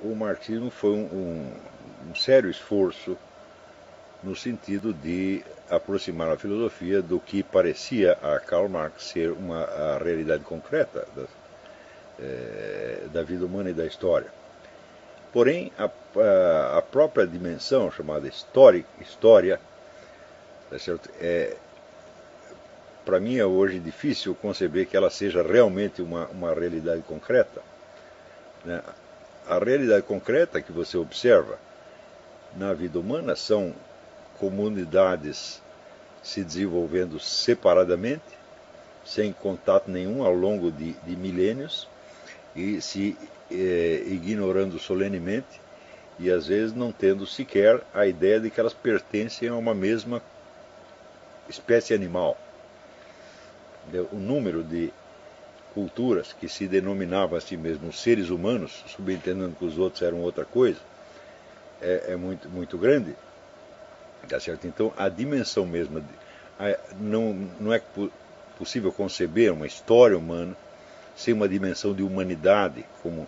o marxismo foi um sério esforço no sentido de aproximar a filosofia do que parecia a Karl Marx ser a realidade concreta da vida humana e da história. Porém, a própria dimensão chamada história, tá certo? Para mim é hoje difícil conceber que ela seja realmente uma realidade concreta, né? A realidade concreta que você observa na vida humana são comunidades se desenvolvendo separadamente, sem contato nenhum ao longo de milênios, e se ignorando solenemente, e às vezes não tendo sequer a ideia de que elas pertencem a uma mesma espécie animal. O número de culturas que se denominavam a si mesmos seres humanos, subentendendo que os outros eram outra coisa, é muito, muito grande. Tá certo? Então, a dimensão mesma, não é possível conceber uma história humana sem uma dimensão de humanidade como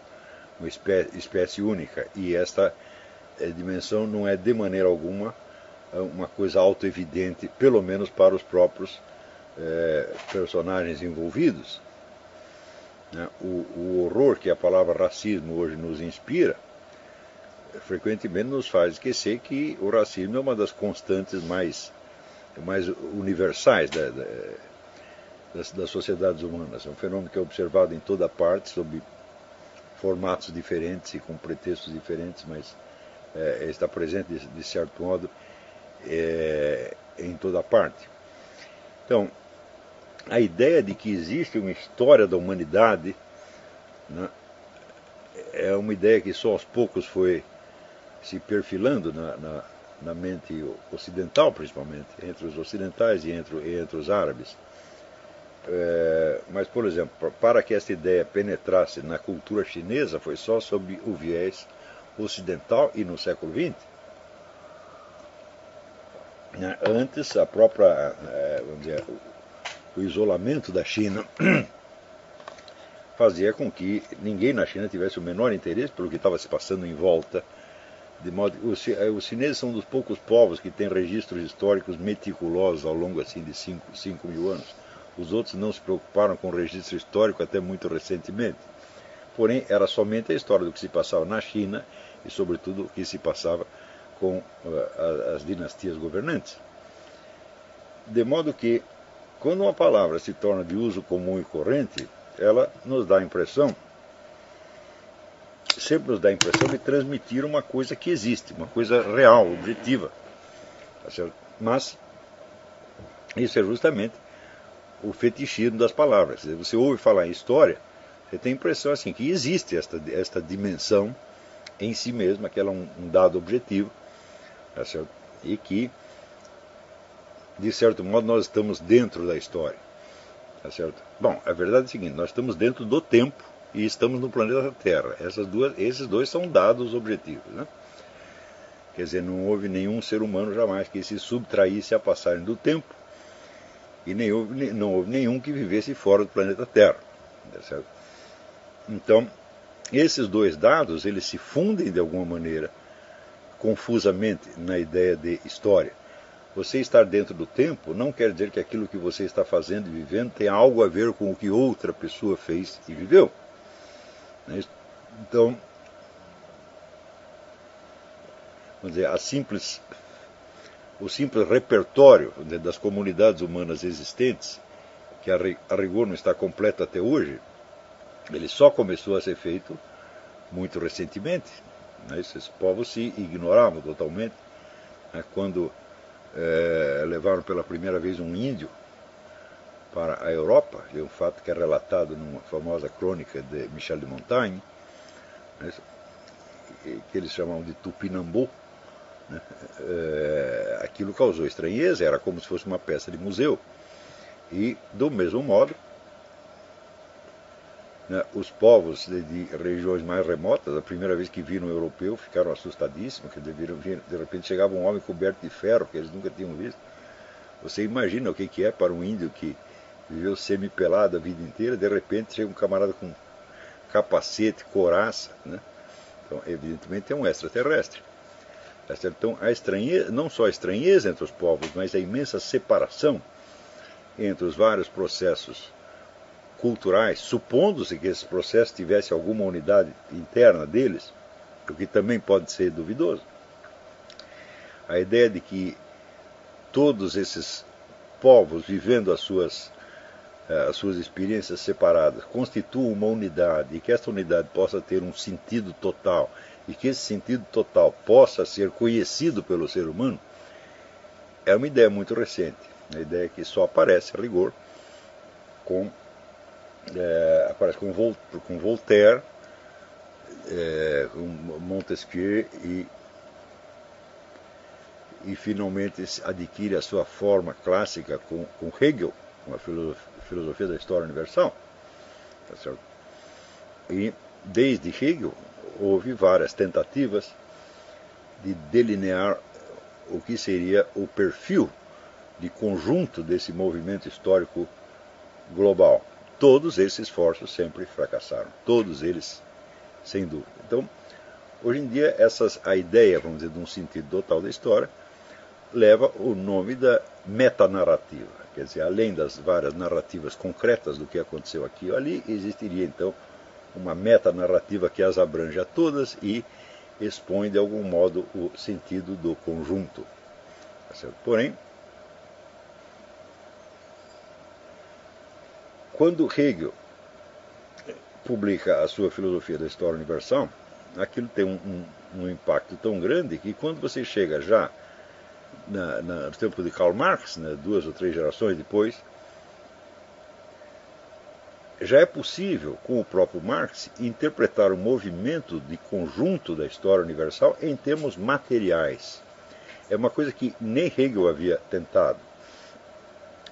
uma espécie única. E esta dimensão não é de maneira alguma uma coisa auto-evidente, pelo menos para os próprios personagens envolvidos. O horror que a palavra racismo hoje nos inspira frequentemente nos faz esquecer que o racismo é uma das constantes mais universais das sociedades humanas. É um fenômeno que é observado em toda parte, sob formatos diferentes e com pretextos diferentes, mas está presente, de certo modo, em toda parte. Então, a ideia de que existe uma história da humanidade, né, é uma ideia que só aos poucos foi se perfilando na mente ocidental, principalmente, entre os ocidentais e entre os árabes. Mas, por exemplo, para que essa ideia penetrasse na cultura chinesa, foi só sob o viés ocidental e no século XX. Antes, a própria, vamos dizer, o isolamento da China fazia com que ninguém na China tivesse o menor interesse pelo que estava se passando em volta. De modo, os chineses são um dos poucos povos que têm registros históricos meticulosos ao longo assim, de 5 mil anos. Os outros não se preocuparam com o registro histórico até muito recentemente. Porém, era somente a história do que se passava na China e, sobretudo, o que se passava com as dinastias governantes. De modo que, quando uma palavra se torna de uso comum e corrente, ela nos dá a impressão, sempre nos dá a impressão de transmitir uma coisa que existe, uma coisa real, objetiva. Mas isso é justamente o fetichismo das palavras. Você ouve falar em história, você tem a impressão assim, que existe esta dimensão em si mesma, que ela é um dado objetivo, tá certo? E que, de certo modo, nós estamos dentro da história. Tá certo? Bom, a verdade é a seguinte, nós estamos dentro do tempo e estamos no planeta Terra. Esses dois são dados objetivos. Né? Quer dizer, não houve nenhum ser humano jamais que se subtraísse à passagem do tempo e não houve nenhum que vivesse fora do planeta Terra. Tá certo? Então, esses dois dados, eles se fundem de alguma maneira, confusamente, na ideia de história. Você estar dentro do tempo não quer dizer que aquilo que você está fazendo e vivendo tenha algo a ver com o que outra pessoa fez e viveu. Então, vamos dizer, o simples repertório das comunidades humanas existentes, que a rigor não está completo até hoje, ele só começou a ser feito muito recentemente. Esses povos se ignoravam totalmente. Quando levaram pela primeira vez um índio para a Europa, é um fato que é relatado numa famosa crônica de Michel de Montaigne, né, que eles chamavam de Tupinambô. Né, aquilo causou estranheza, era como se fosse uma peça de museu. E, do mesmo modo, né, os povos de regiões mais remotas, a primeira vez que viram um europeu, ficaram assustadíssimos, que de repente chegava um homem coberto de ferro, que eles nunca tinham visto. Você imagina o que é para um índio que viveu semi-pelado a vida inteira, de repente chega um camarada com capacete, couraça, né, Então, evidentemente, é um extraterrestre. Então, a estranheza, não só a estranheza entre os povos, mas a imensa separação entre os vários processos culturais, supondo-se que esses processos tivessem alguma unidade interna deles, o que também pode ser duvidoso. A ideia de que todos esses povos, vivendo as suas experiências separadas, constituam uma unidade e que esta unidade possa ter um sentido total e que esse sentido total possa ser conhecido pelo ser humano, é uma ideia muito recente. Uma ideia que só aparece, a rigor, aparece com Voltaire, com Montesquieu e finalmente adquire a sua forma clássica com Hegel, com a filosofia da história universal. Tá certo? E desde Hegel houve várias tentativas de delinear o que seria o perfil de conjunto desse movimento histórico global. Todos esses esforços sempre fracassaram, todos eles, sem dúvida. Então, hoje em dia, a ideia, vamos dizer, de um sentido total da história, leva o nome da metanarrativa. Quer dizer, além das várias narrativas concretas do que aconteceu aqui ou ali, existiria então uma metanarrativa que as abrange a todas e expõe de algum modo o sentido do conjunto. Porém, quando Hegel publica a sua filosofia da história universal, aquilo tem um impacto tão grande que quando você chega já no tempo de Karl Marx, 2 ou 3 gerações depois, já é possível, com o próprio Marx, interpretar o movimento de conjunto da história universal em termos materiais. É uma coisa que nem Hegel havia tentado.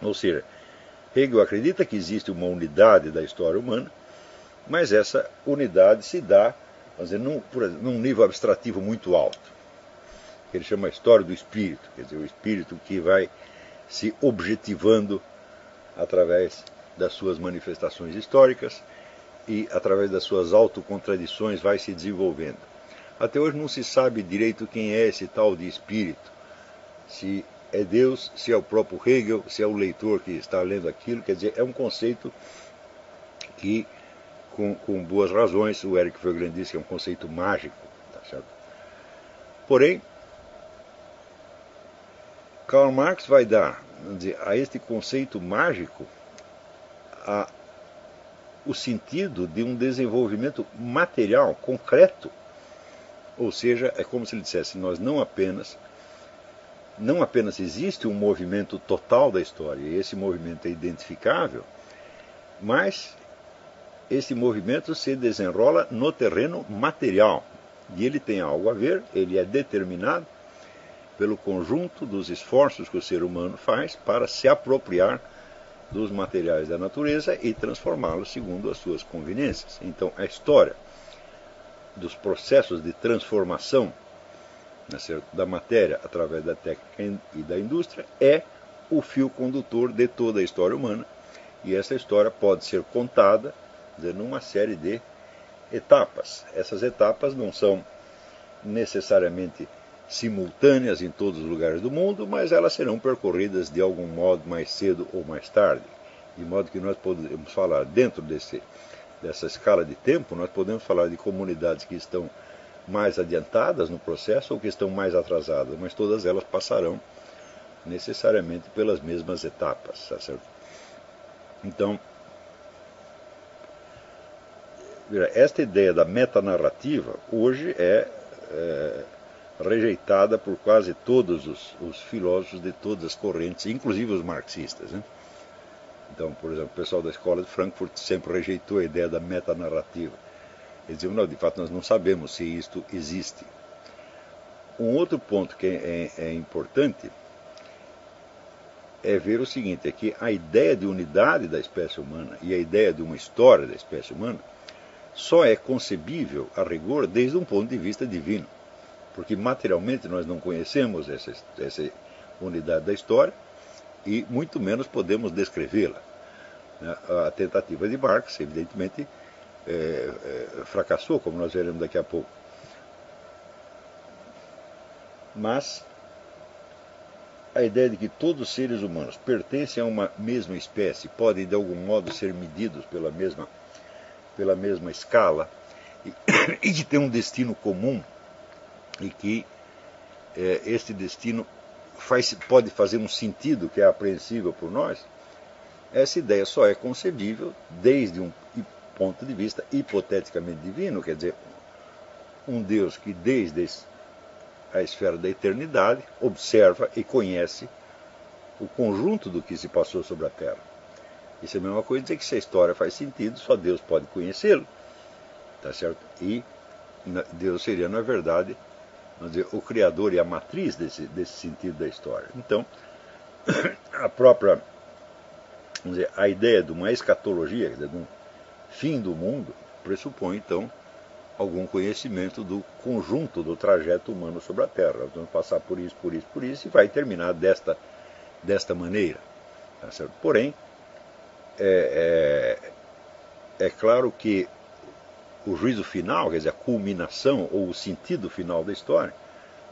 Ou seja, Hegel acredita que existe uma unidade da história humana, mas essa unidade se dá, vamos dizer, num nível abstrativo muito alto, que ele chama a história do espírito, quer dizer, o espírito que vai se objetivando através das suas manifestações históricas e através das suas autocontradições vai se desenvolvendo. Até hoje não se sabe direito quem é esse tal de espírito, se é Deus, se é o próprio Hegel, se é o leitor que está lendo aquilo. Quer dizer, é um conceito que, com boas razões, o Eric Voegelin disse que é um conceito mágico. Tá certo? Porém, Karl Marx vai dar, vamos dizer, a este conceito mágico o sentido de um desenvolvimento material, concreto. Ou seja, é como se ele dissesse, nós não apenas existe um movimento total da história, e esse movimento é identificável, mas esse movimento se desenrola no terreno material. E ele tem algo a ver, ele é determinado pelo conjunto dos esforços que o ser humano faz para se apropriar dos materiais da natureza e transformá-los segundo as suas conveniências. Então, a história dos processos de transformação da matéria através da técnica e da indústria é o fio condutor de toda a história humana, e essa história pode ser contada numa série de etapas. Essas etapas não são necessariamente simultâneas em todos os lugares do mundo, mas elas serão percorridas de algum modo mais cedo ou mais tarde, de modo que nós podemos falar dentro dessa escala de tempo, nós podemos falar de comunidades que estão mais adiantadas no processo ou que estão mais atrasadas, mas todas elas passarão necessariamente pelas mesmas etapas, tá certo? Então, esta ideia da metanarrativa hoje é rejeitada por quase todos os filósofos de todas as correntes, inclusive os marxistas, né? Então, por exemplo, o pessoal da escola de Frankfurt sempre rejeitou a ideia da metanarrativa. Eles diziam, não, de fato nós não sabemos se isto existe. Um outro ponto que é importante é ver o seguinte, é que a ideia de unidade da espécie humana e a ideia de uma história da espécie humana só é concebível, a rigor, desde um ponto de vista divino. Porque materialmente nós não conhecemos essa unidade da história e muito menos podemos descrevê-la. A tentativa de Marx, evidentemente, fracassou, como nós veremos daqui a pouco. mas a ideia de que todos os seres humanos pertencem a uma mesma espécie, podem de algum modo ser medidos pela mesma escala, e que tem um destino comum, e que este destino pode fazer um sentido que é apreensível por nós, essa ideia só é concebível desde um ponto de vista hipoteticamente divino, quer dizer, um Deus que desde a esfera da eternidade observa e conhece o conjunto do que se passou sobre a Terra. Isso é a mesma coisa dizer que se a história faz sentido, só Deus pode conhecê-lo. Tá certo? E Deus seria, na verdade, vamos dizer, o criador e a matriz desse sentido da história. Então, a própria, vamos dizer, a ideia de uma escatologia, quer dizer, de um fim do mundo, pressupõe, então, algum conhecimento do conjunto do trajeto humano sobre a Terra. Nós vamos passar por isso, por isso, por isso, e vai terminar desta maneira. Tá certo? Porém, é claro que o juízo final, quer dizer, a culminação ou o sentido final da história,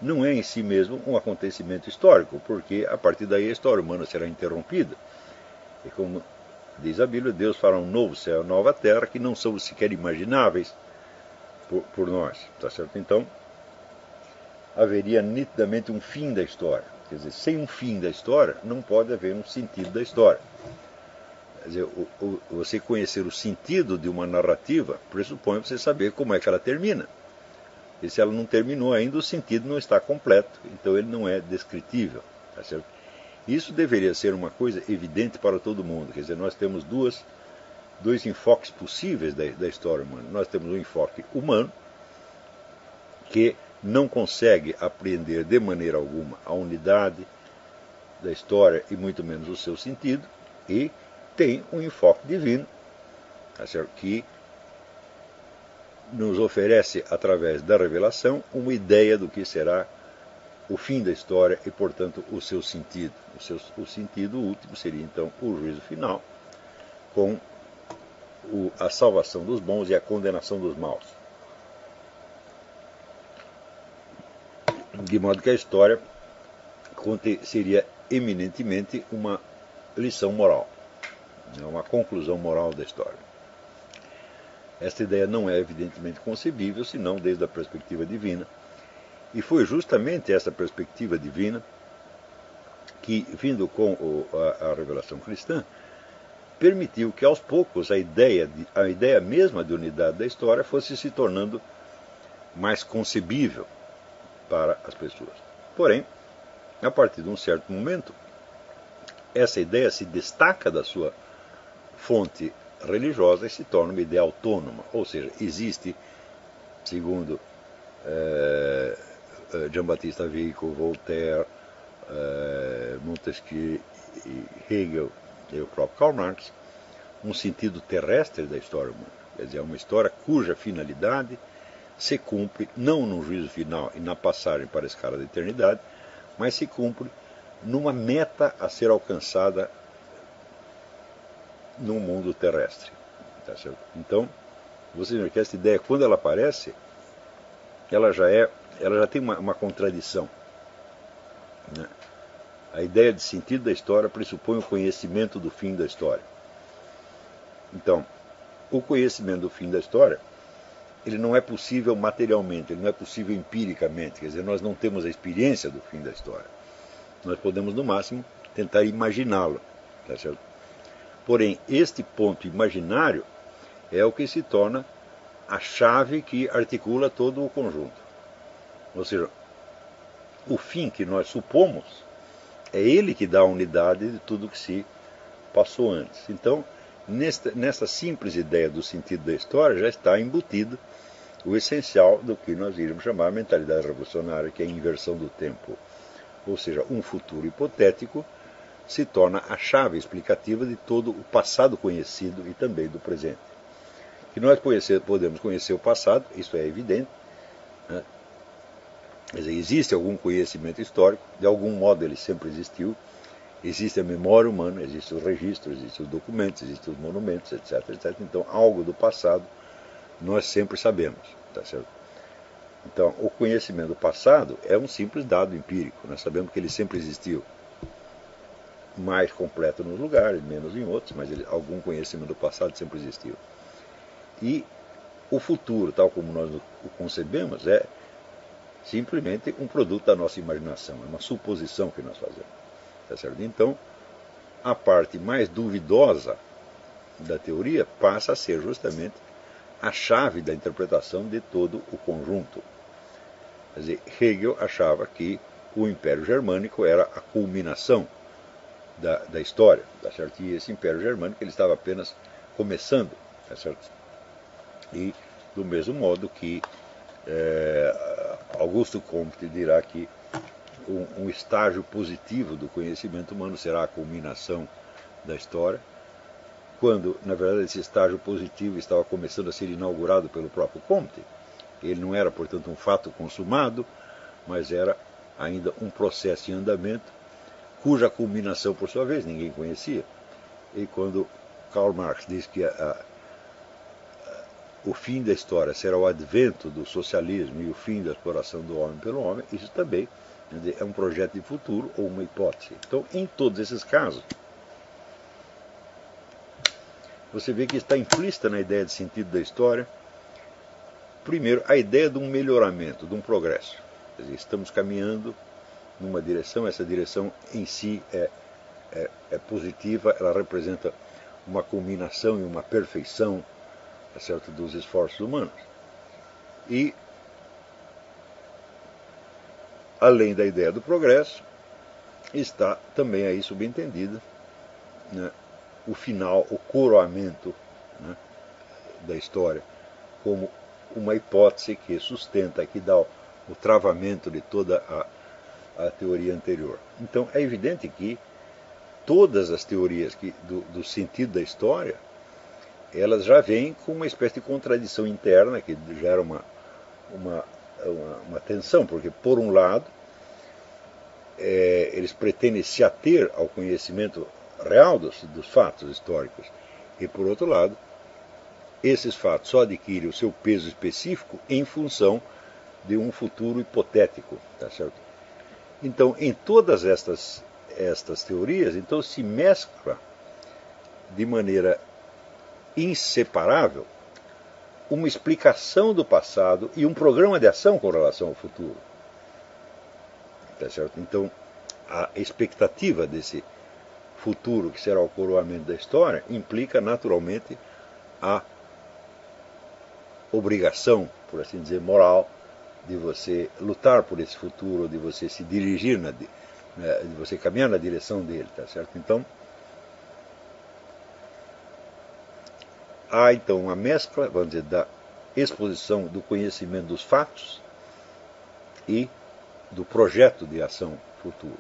não é em si mesmo um acontecimento histórico, porque a partir daí a história humana será interrompida. E como diz a Bíblia, Deus fará um novo céu, nova terra, que não são sequer imagináveis por nós. Tá certo? Então, haveria nitidamente um fim da história. Quer dizer, sem um fim da história, não pode haver um sentido da história. Quer dizer, você conhecer o sentido de uma narrativa pressupõe você saber como é que ela termina. E se ela não terminou ainda, o sentido não está completo, então ele não é descritível. Tá certo? Isso deveria ser uma coisa evidente para todo mundo. Quer dizer, nós temos dois enfoques possíveis da história humana. Nós temos um enfoque humano, que não consegue apreender de maneira alguma a unidade da história e muito menos o seu sentido, e tem um enfoque divino, tá certo? Que nos oferece, através da revelação, uma ideia do que será o fim da história e, portanto, o seu sentido. O sentido último seria, então, o juízo final, com a salvação dos bons e a condenação dos maus. De modo que a história seria eminentemente uma lição moral, uma conclusão moral da história. Esta ideia não é evidentemente concebível, senão desde a perspectiva divina. E foi justamente essa perspectiva divina que, vindo com a revelação cristã, permitiu que aos poucos a ideia mesma de unidade da história fosse se tornando mais concebível para as pessoas. Porém, a partir de um certo momento, essa ideia se destaca da sua fonte religiosa e se torna uma ideia autônoma, ou seja, existe, segundo Jean-Baptiste Vico, Voltaire, Montesquieu, Hegel e o próprio Karl Marx, um sentido terrestre da história humana. Quer dizer, é uma história cuja finalidade se cumpre não no juízo final e na passagem para a escala da eternidade, mas se cumpre numa meta a ser alcançada no mundo terrestre. Tá certo? Então, você vê que essa ideia, quando ela aparece, ela já tem uma contradição. Né? A ideia de sentido da história pressupõe o conhecimento do fim da história. Então, o conhecimento do fim da história, ele não é possível materialmente, ele não é possível empiricamente. Quer dizer, nós não temos a experiência do fim da história. Nós podemos, no máximo, tentar imaginá-lo. Tá certo? Porém, este ponto imaginário é o que se torna a chave que articula todo o conjunto. Ou seja, o fim que nós supomos é ele que dá a unidade de tudo que se passou antes. Então, nessa simples ideia do sentido da história, já está embutido o essencial do que nós iríamos chamar de mentalidade revolucionária, que é a inversão do tempo. Ou seja, um futuro hipotético se torna a chave explicativa de todo o passado conhecido e também do presente. Que nós podemos conhecer o passado, isso é evidente. Né? Quer dizer, existe algum conhecimento histórico, de algum modo ele sempre existiu. Existe a memória humana, existem os registros, existem os documentos, existem os monumentos, etc, etc. Então, algo do passado nós sempre sabemos. Tá certo? Então, o conhecimento do passado é um simples dado empírico. Nós sabemos que ele sempre existiu. Mais completo nos lugares, menos em outros, mas algum conhecimento do passado sempre existiu. E o futuro, tal como nós o concebemos, é simplesmente um produto da nossa imaginação, é uma suposição que nós fazemos. Tá certo? Então, a parte mais duvidosa da teoria passa a ser justamente a chave da interpretação de todo o conjunto. Quer dizer, Hegel achava que o Império Germânico era a culminação da história, tá certo? E esse Império Germânico ele estava apenas começando, tá certo? E do mesmo modo que Augusto Comte dirá que um estágio positivo do conhecimento humano será a culminação da história, quando, na verdade, esse estágio positivo estava começando a ser inaugurado pelo próprio Comte. Ele não era, portanto, um fato consumado, mas era ainda um processo em andamento, cuja culminação, por sua vez, ninguém conhecia. E quando Karl Marx diz que o fim da história será o advento do socialismo e o fim da exploração do homem pelo homem, isso também é um projeto de futuro ou uma hipótese. Então, em todos esses casos, você vê que está implícita na ideia de sentido da história, primeiro, a ideia de um melhoramento, de um progresso. Quer dizer, estamos caminhando numa direção, essa direção em si é positiva, ela representa uma culminação e uma perfeição, tá certo, dos esforços humanos. E, além da ideia do progresso, está também aí subentendida, né, o final, o coroamento, né, da história, como uma hipótese que sustenta, que dá o travamento de toda a teoria anterior. Então é evidente que todas as teorias do sentido da história, elas já vêm com uma espécie de contradição interna, que gera uma tensão, porque por um lado eles pretendem se ater ao conhecimento real dos fatos históricos, e por outro lado esses fatos só adquirem o seu peso específico em função de um futuro hipotético, tá certo? Então, em todas estas teorias, então se mescla de maneira inseparável uma explicação do passado e um programa de ação com relação ao futuro, tá certo? Então, a expectativa desse futuro, que será o coroamento da história, implica naturalmente a obrigação, por assim dizer, moral, de você lutar por esse futuro, de você se dirigir, de você caminhar na direção dele, tá certo? Então, há então uma mescla, vamos dizer, da exposição do conhecimento dos fatos e do projeto de ação futuro.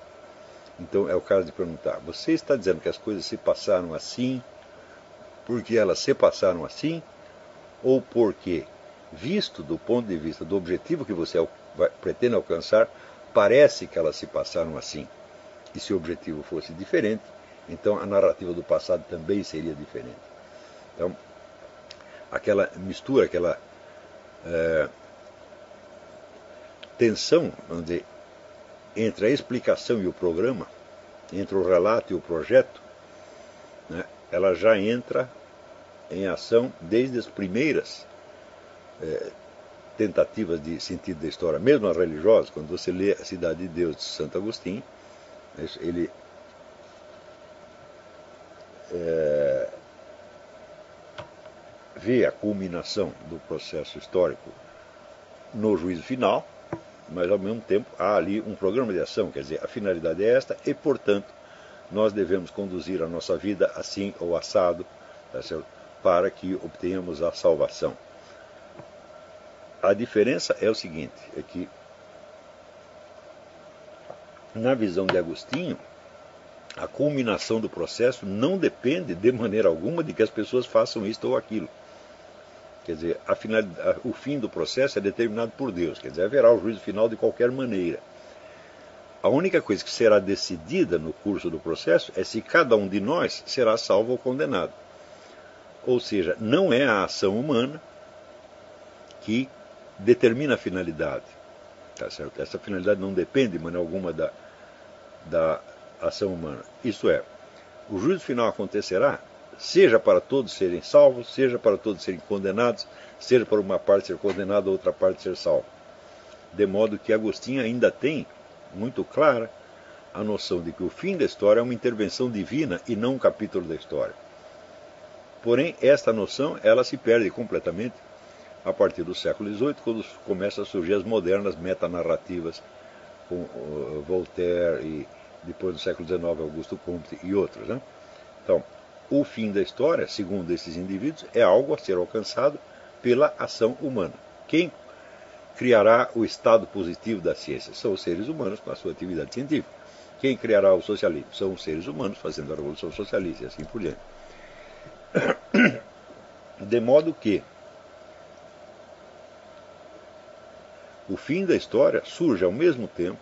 Então é o caso de perguntar, você está dizendo que as coisas se passaram assim porque elas se passaram assim, ou porque, visto do ponto de vista do objetivo que você pretende alcançar, parece que elas se passaram assim. E se o objetivo fosse diferente, então a narrativa do passado também seria diferente. Então, aquela mistura, aquela tensão, vamos dizer, entre a explicação e o programa, entre o relato e o projeto, né, ela já entra em ação desde as primeiras tentativas de sentido da história, mesmo as religiosas. Quando você lê A Cidade de Deus de Santo Agostinho, ele vê a culminação do processo histórico no juízo final, mas ao mesmo tempo há ali um programa de ação, quer dizer, a finalidade é esta e, portanto, nós devemos conduzir a nossa vida assim ou assado, tá certo? Para que obtenhamos a salvação. A diferença é o seguinte, é que na visão de Agostinho, a culminação do processo não depende de maneira alguma de que as pessoas façam isto ou aquilo. Quer dizer, o fim do processo é determinado por Deus, quer dizer, haverá o juízo final de qualquer maneira. A única coisa que será decidida no curso do processo é se cada um de nós será salvo ou condenado. Ou seja, não é a ação humana que determina a finalidade. Tá certo? Essa finalidade não depende de maneira alguma da ação humana. Isto é, o juízo final acontecerá, seja para todos serem salvos, seja para todos serem condenados, seja para uma parte ser condenada, outra parte ser salva. De modo que Agostinho ainda tem, muito clara, a noção de que o fim da história é uma intervenção divina e não um capítulo da história. Porém, esta noção ela se perde completamente a partir do século XVIII, quando começam a surgir as modernas metanarrativas, com Voltaire e depois no século XIX Augusto Comte e outros. Né? Então, o fim da história, segundo esses indivíduos, é algo a ser alcançado pela ação humana. Quem criará o estado positivo da ciência? São os seres humanos com a sua atividade científica. Quem criará o socialismo? São os seres humanos fazendo a revolução socialista e assim por diante. De modo que o fim da história surge ao mesmo tempo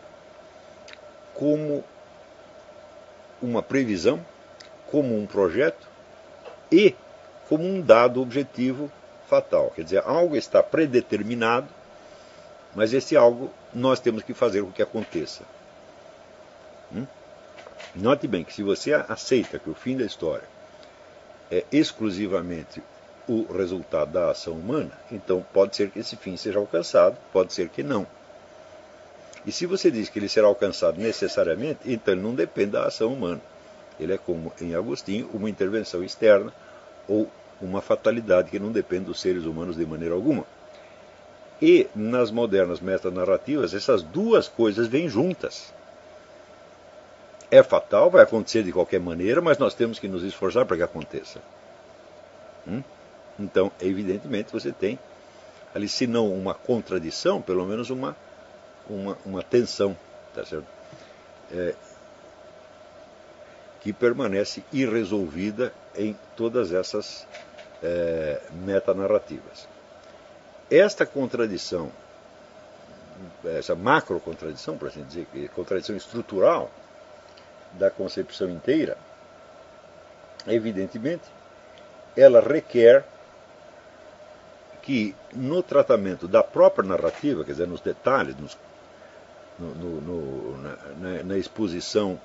como uma previsão, como um projeto e como um dado objetivo fatal. Quer dizer, algo está predeterminado, mas esse algo nós temos que fazer com que aconteça. Note bem que se você aceita que o fim da história é exclusivamente o resultado da ação humana, então pode ser que esse fim seja alcançado, pode ser que não. E se você diz que ele será alcançado necessariamente, então ele não depende da ação humana. Ele é, como em Agostinho, uma intervenção externa ou uma fatalidade que não depende dos seres humanos de maneira alguma. E nas modernas metanarrativas, essas duas coisas vêm juntas. É fatal, vai acontecer de qualquer maneira, mas nós temos que nos esforçar para que aconteça. Então, evidentemente, você tem ali, se não uma contradição, pelo menos uma tensão, tá certo? Que permanece irresolvida em todas essas metanarrativas. Esta contradição, essa macro-contradição, por assim dizer, contradição estrutural da concepção inteira, evidentemente, ela requer que no tratamento da própria narrativa, quer dizer, nos detalhes, na exposição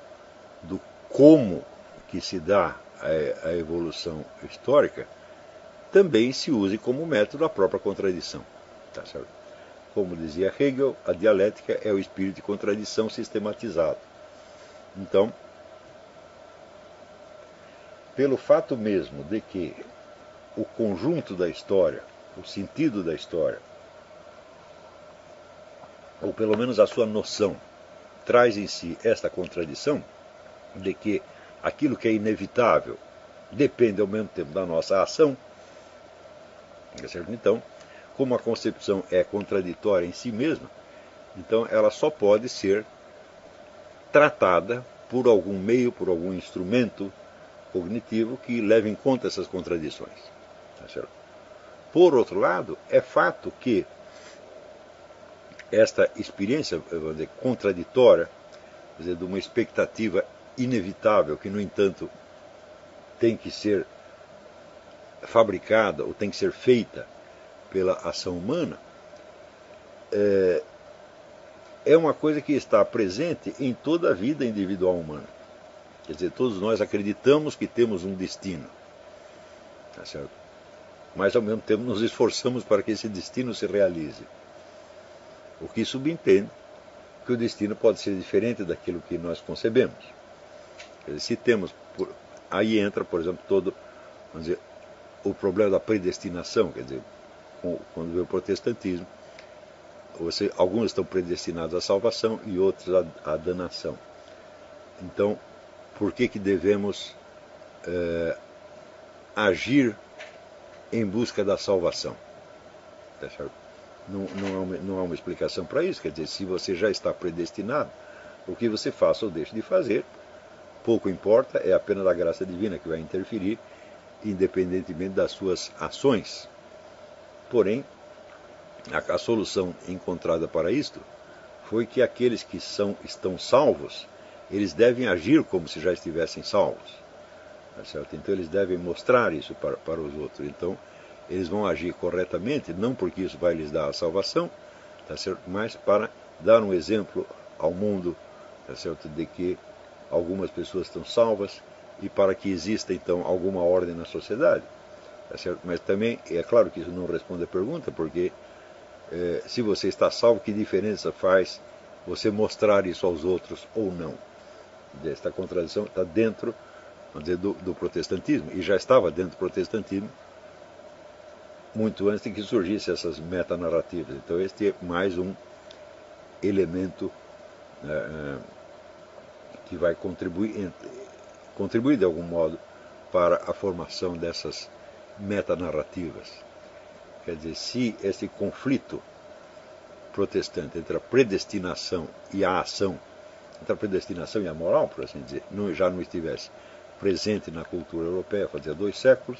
do como que se dá a evolução histórica, também se use como método a própria contradição. Tá certo? Como dizia Hegel, a dialética é o espírito de contradição sistematizado. Então, pelo fato mesmo de que o conjunto da história, o sentido da história, ou pelo menos a sua noção, traz em si esta contradição de que aquilo que é inevitável depende ao mesmo tempo da nossa ação. Então, como a concepção é contraditória em si mesma, então ela só pode ser tratada por algum meio, por algum instrumento cognitivo que leve em conta essas contradições. Tá certo? Por outro lado, é fato que esta experiência, vamos dizer, contraditória, quer dizer, de uma expectativa inevitável que, no entanto, tem que ser fabricada ou tem que ser feita pela ação humana, é uma coisa que está presente em toda a vida individual humana. Quer dizer, todos nós acreditamos que temos um destino, tá certo? Mas ao mesmo tempo nos esforçamos para que esse destino se realize. O que subentende que o destino pode ser diferente daquilo que nós concebemos. Quer dizer, se temos, aí entra, por exemplo, todo, vamos dizer, o problema da predestinação, quer dizer, quando vê o protestantismo, alguns estão predestinados à salvação e outros à danação. Então, por que devemos agir em busca da salvação? Tá certo? Não há uma explicação para isso. Quer dizer, se você já está predestinado, o que você faça ou deixe de fazer, pouco importa, é apenas a graça divina que vai interferir, independentemente das suas ações. Porém, a solução encontrada para isto foi que aqueles que estão salvos, eles devem agir como se já estivessem salvos. Tá certo? Então eles devem mostrar isso para os outros. Então, eles vão agir corretamente, não porque isso vai lhes dar a salvação, tá certo? Mas para dar um exemplo ao mundo, tá certo? De que algumas pessoas estão salvas e para que exista então alguma ordem na sociedade, tá certo? Mas também é claro que isso não responde a pergunta, porque se você está salvo, que diferença faz você mostrar isso aos outros ou não? Esta contradição está dentro, vamos dizer, do protestantismo, e já estava dentro do protestantismo muito antes de que surgissem essas metanarrativas. Então este é mais um elemento que vai contribuir de algum modo para a formação dessas metanarrativas. Quer dizer, se esse conflito protestante entre a predestinação e a ação, entre a predestinação e a moral, por assim dizer, já não estivesse presente na cultura europeia fazia 2 séculos,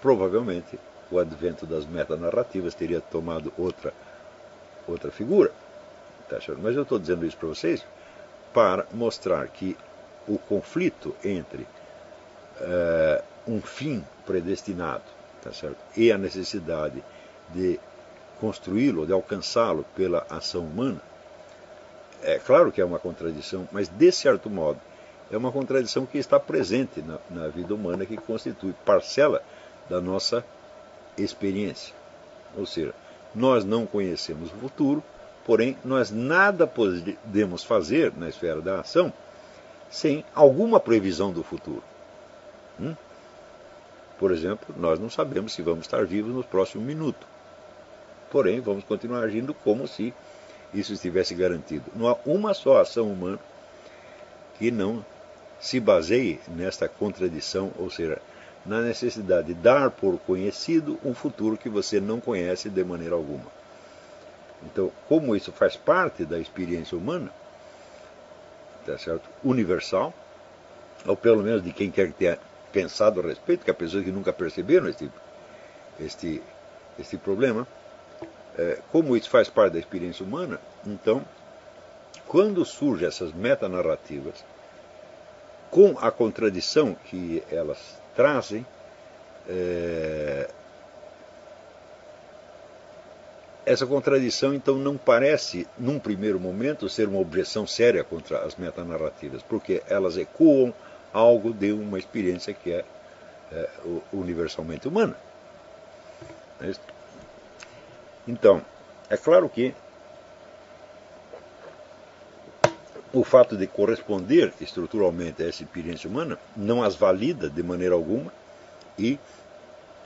provavelmente o advento das metanarrativas teria tomado outra figura. Mas eu estou dizendo isso para vocês para mostrar que o conflito entre um fim predestinado, tá certo, e a necessidade de construí-lo, de alcançá-lo pela ação humana, é claro que é uma contradição, mas de certo modo é uma contradição que está presente na vida humana, que constitui parcela da nossa experiência. Ou seja, nós não conhecemos o futuro, porém nós nada podemos fazer na esfera da ação sem alguma previsão do futuro. Por exemplo, nós não sabemos se vamos estar vivos no próximo minuto. Porém, vamos continuar agindo como se isso estivesse garantido. Não há uma só ação humana que não se baseie nesta contradição, ou seja, na necessidade de dar por conhecido um futuro que você não conhece de maneira alguma. Então, como isso faz parte da experiência humana, tá certo? Universal, ou pelo menos de quem quer que tenha pensado a respeito, que há pessoas que nunca perceberam este problema, como isso faz parte da experiência humana, então, quando surgem essas metanarrativas, com a contradição que elas trazem, essa contradição então não parece, num primeiro momento, ser uma objeção séria contra as metanarrativas, porque elas ecoam algo de uma experiência que é universalmente humana. Então, é claro que o fato de corresponder estruturalmente a essa experiência humana não as valida de maneira alguma e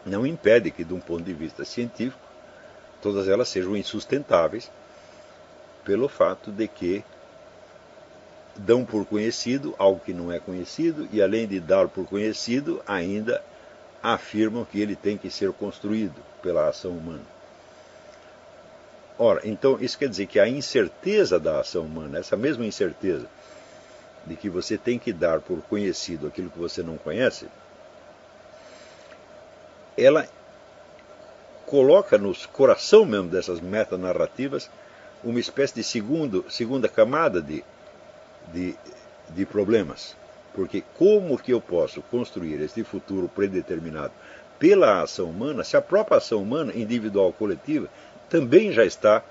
não impede que, de um ponto de vista científico, todas elas sejam insustentáveis pelo fato de que dão por conhecido algo que não é conhecido e, além de dar por conhecido, ainda afirmam que ele tem que ser construído pela ação humana. Ora, então isso quer dizer que a incerteza da ação humana, essa mesma incerteza de que você tem que dar por conhecido aquilo que você não conhece, ela coloca no coração mesmo dessas metanarrativas uma espécie de segunda camada de problemas. Porque como que eu posso construir este futuro predeterminado pela ação humana, se a própria ação humana, individual ou coletiva, também já está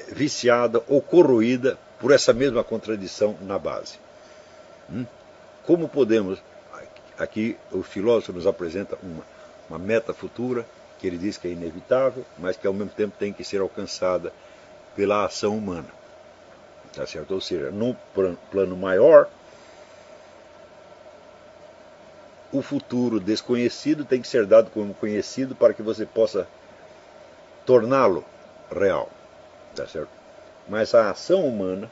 viciada ou corroída por essa mesma contradição na base? Como podemos... Aqui o filósofo nos apresenta uma meta futura, que ele diz que é inevitável, mas que ao mesmo tempo tem que ser alcançada pela ação humana. Tá certo? Ou seja, no plano maior, o futuro desconhecido tem que ser dado como conhecido para que você possa torná-lo real. Tá certo? Mas a ação humana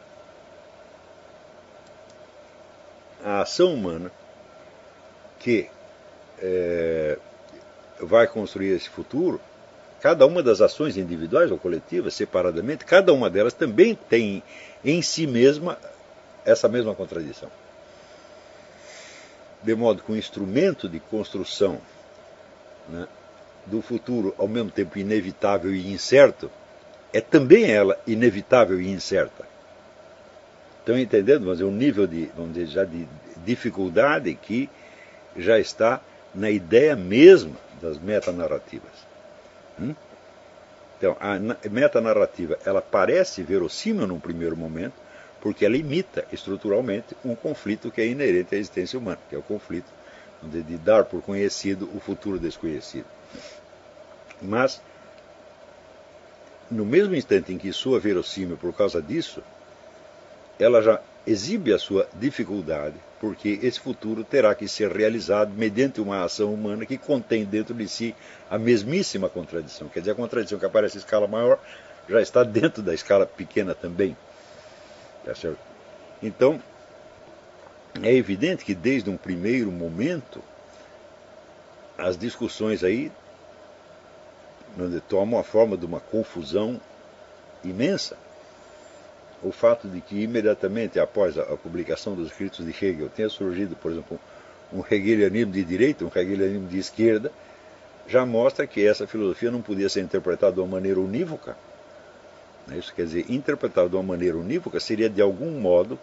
que vai construir esse futuro, cada uma das ações individuais ou coletivas, separadamente, cada uma delas também tem em si mesma essa mesma contradição. De modo que o instrumento de construção, né, do futuro, ao mesmo tempo inevitável e incerto, é também ela inevitável e incerta. Estão entendendo? Vamos dizer, um nível vamos dizer, já de dificuldade que já está na ideia mesma das metanarrativas. Então, a metanarrativa, ela parece verossímil num primeiro momento, porque ela imita estruturalmente um conflito que é inerente à existência humana, que é o conflito de dar por conhecido o futuro desconhecido. Mas, no mesmo instante em que soa verossímil por causa disso, ela já exibe a sua dificuldade, porque esse futuro terá que ser realizado mediante uma ação humana que contém dentro de si a mesmíssima contradição. Quer dizer, a contradição que aparece em escala maior já está dentro da escala pequena também. Tá certo? Então, é evidente que desde um primeiro momento, as discussões aí tomam a forma de uma confusão imensa. O fato de que imediatamente após a publicação dos escritos de Hegel tenha surgido, por exemplo, um hegelianismo de direita, um hegelianismo de esquerda, já mostra que essa filosofia não podia ser interpretada de uma maneira unívoca. Isso quer dizer, interpretada de uma maneira unívoca seria de algum modo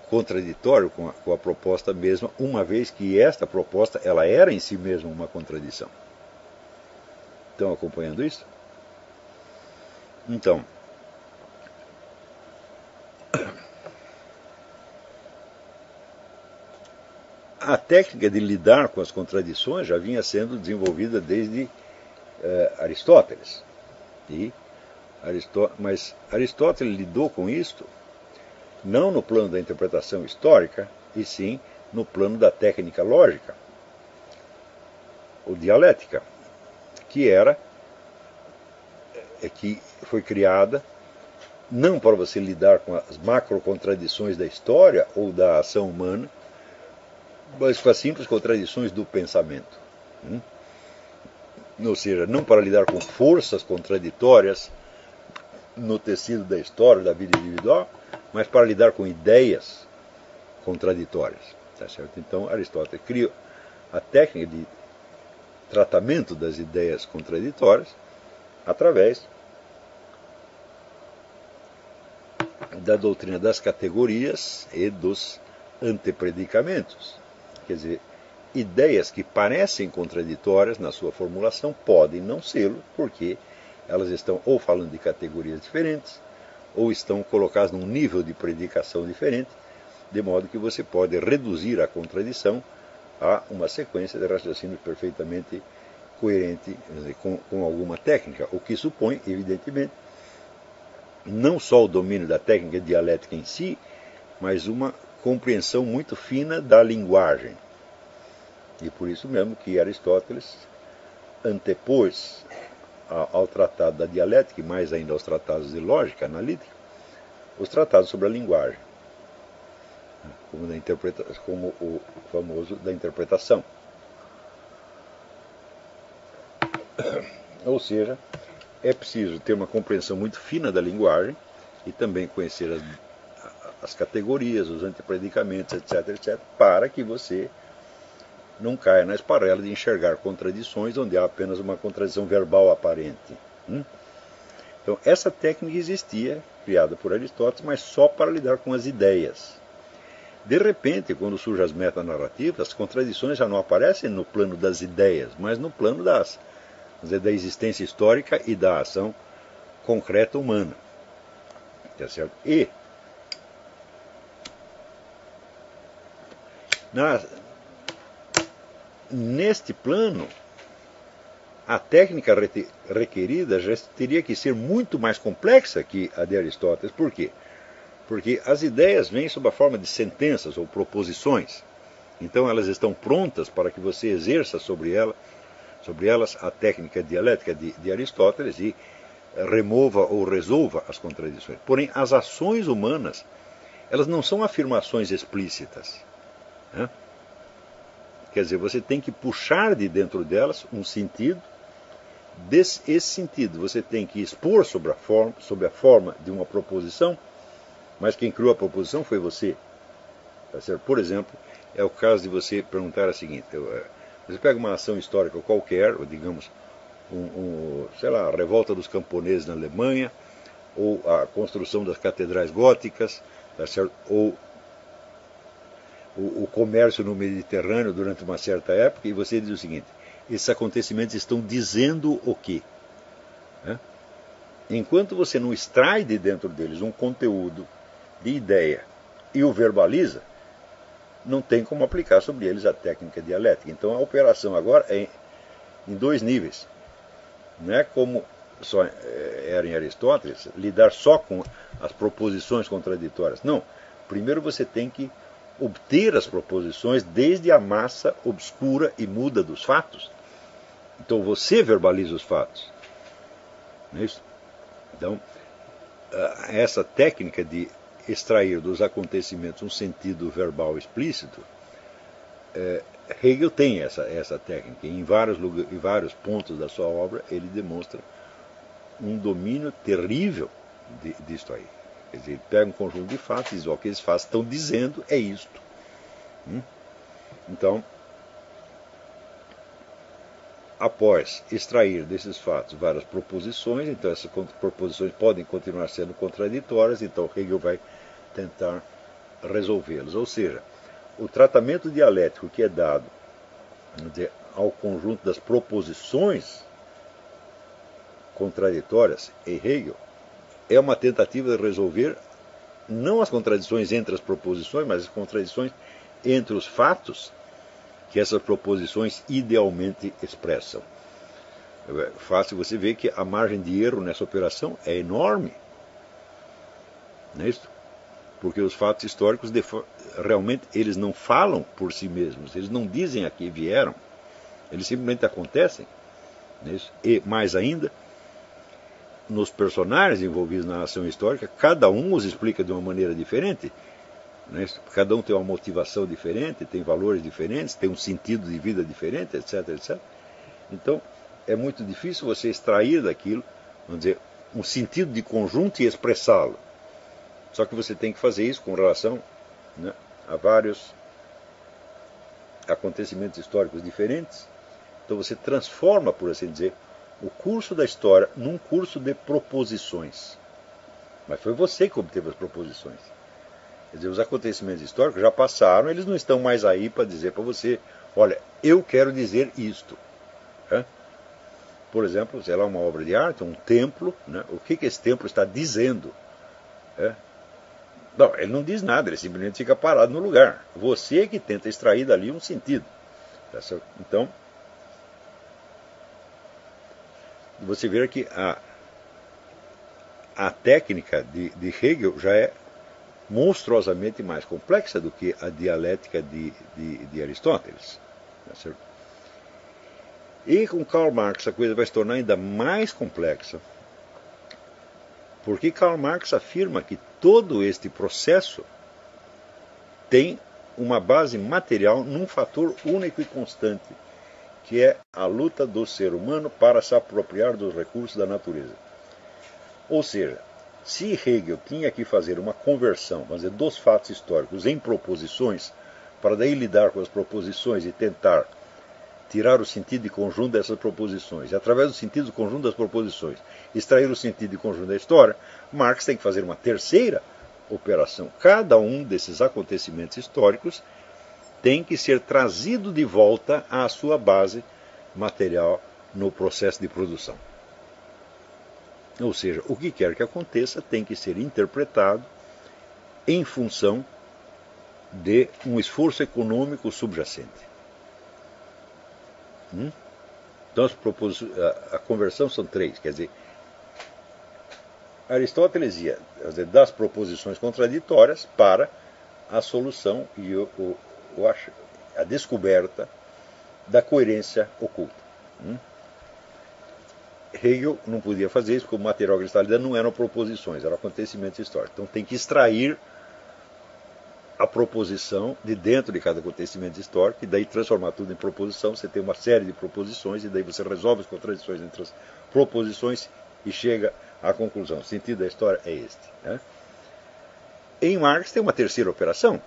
contraditório com a proposta mesma, uma vez que esta proposta ela era em si mesma uma contradição. Estão acompanhando isso? Então, a técnica de lidar com as contradições já vinha sendo desenvolvida desde Aristóteles. Mas Aristóteles lidou com isto não no plano da interpretação histórica, e sim no plano da técnica lógica, ou dialética, que foi criada não para você lidar com as macrocontradições da história ou da ação humana, mas com as simples contradições do pensamento. Ou seja, não para lidar com forças contraditórias no tecido da história, da vida individual, mas para lidar com ideias contraditórias. Tá certo? Então, Aristóteles criou a técnica de tratamento das ideias contraditórias através da doutrina das categorias e dos antepredicamentos. Quer dizer, ideias que parecem contraditórias na sua formulação podem não sê-lo, porque elas estão ou falando de categorias diferentes, ou estão colocadas num nível de predicação diferente, de modo que você pode reduzir a contradição a uma sequência de raciocínio perfeitamente coerente com alguma técnica, o que supõe, evidentemente, não só o domínio da técnica dialética em si, mas uma compreensão muito fina da linguagem. E por isso mesmo que Aristóteles antepôs ao tratado da dialética, e mais ainda aos tratados de lógica analítica, os tratados sobre a linguagem, como o famoso da interpretação. Ou seja, é preciso ter uma compreensão muito fina da linguagem e também conhecer as categorias, os antepredicamentos, etc., para que você não caia na esparrela de enxergar contradições onde há apenas uma contradição verbal aparente. Então, essa técnica existia, criada por Aristóteles, mas só para lidar com as ideias. De repente, quando surgem as metanarrativas, as contradições já não aparecem no plano das ideias, mas no plano da existência histórica e da ação concreta humana. Tá certo? E neste plano, a técnica requerida já teria que ser muito mais complexa que a de Aristóteles. Por quê? Porque as ideias vêm sob a forma de sentenças ou proposições. Então elas estão prontas para que você exerça sobre elas a técnica dialética de Aristóteles e remova ou resolva as contradições. Porém, as ações humanas, elas não são afirmações explícitas. Quer dizer, você tem que puxar de dentro delas um sentido. Esse sentido você tem que expor sob a forma de uma proposição, mas quem criou a proposição foi você. Tá certo? Por exemplo, é o caso de você perguntar o seguinte: você pega uma ação histórica qualquer, ou digamos, sei lá, a revolta dos camponeses na Alemanha, ou a construção das catedrais góticas, tá certo? Ou o comércio no Mediterrâneo durante uma certa época, e você diz o seguinte: esses acontecimentos estão dizendo o quê? Né? Enquanto você não extrai de dentro deles um conteúdo de ideia e o verbaliza, não tem como aplicar sobre eles a técnica dialética. Então a operação agora é em dois níveis. Não é como só era em Aristóteles, lidar só com as proposições contraditórias. Não. Primeiro você tem que obter as proposições desde a massa obscura e muda dos fatos. Então você verbaliza os fatos. Não é isso? Então, essa técnica de extrair dos acontecimentos um sentido verbal explícito, Hegel tem essa técnica. Em vários pontos da sua obra, ele demonstra um domínio terrível disto aí. Quer dizer, ele pega um conjunto de fatos e diz: o que esses fatos estão dizendo é isto. Então, após extrair desses fatos várias proposições, então essas proposições podem continuar sendo contraditórias, então Hegel vai tentar resolvê-las. Ou seja, o tratamento dialético que é dado ao conjunto das proposições contraditórias em Hegel é uma tentativa de resolver não as contradições entre as proposições, mas as contradições entre os fatos que essas proposições idealmente expressam. É fácil você ver que a margem de erro nessa operação é enorme. Não é isso? Porque os fatos históricos realmente eles não falam por si mesmos, eles não dizem a que vieram, eles simplesmente acontecem. Não é isso? E mais ainda, nos personagens envolvidos na ação histórica, cada um os explica de uma maneira diferente. Cada um tem uma motivação diferente, tem valores diferentes, tem um sentido de vida diferente, etc, etc. Então, é muito difícil você extrair daquilo, vamos dizer, um sentido de conjunto e expressá-lo. Só que você tem que fazer isso com relação, né, a vários acontecimentos históricos diferentes. Então você transforma, por assim dizer, o curso da história num curso de proposições. Mas foi você que obteve as proposições. Quer dizer, os acontecimentos históricos já passaram, eles não estão mais aí para dizer para você: olha, eu quero dizer isto. Por exemplo, sei lá, uma obra de arte, um templo, né? O que esse templo está dizendo? Não, ele não diz nada, ele simplesmente fica parado no lugar. Você é que tenta extrair dali um sentido. Então, você vê que a técnica de Hegel já é monstruosamente mais complexa do que a dialética de Aristóteles. E com Karl Marx a coisa vai se tornar ainda mais complexa, porque Karl Marx afirma que todo este processo tem uma base material num fator único e constante, que é a luta do ser humano para se apropriar dos recursos da natureza. Ou seja, se Hegel tinha que fazer uma conversão, vamos dizer, dos fatos históricos em proposições, para daí lidar com as proposições e tentar tirar o sentido de conjunto dessas proposições, e através do sentido de conjunto das proposições, extrair o sentido de conjunto da história, Marx tem que fazer uma terceira operação. Cada um desses acontecimentos históricos tem que ser trazido de volta à sua base material no processo de produção. Ou seja, o que quer que aconteça tem que ser interpretado em função de um esforço econômico subjacente. Então a conversão são três, quer dizer, Aristóteles ia das proposições contraditórias para a solução e a descoberta da coerência oculta. Hegel não podia fazer isso, porque o material cristalizado não eram proposições, eram acontecimentos históricos. Então tem que extrair a proposição de dentro de cada acontecimento histórico e daí transformar tudo em proposição. Você tem uma série de proposições e daí você resolve as contradições entre as proposições e chega à conclusão. O sentido da história é este. Em Marx tem uma terceira operação,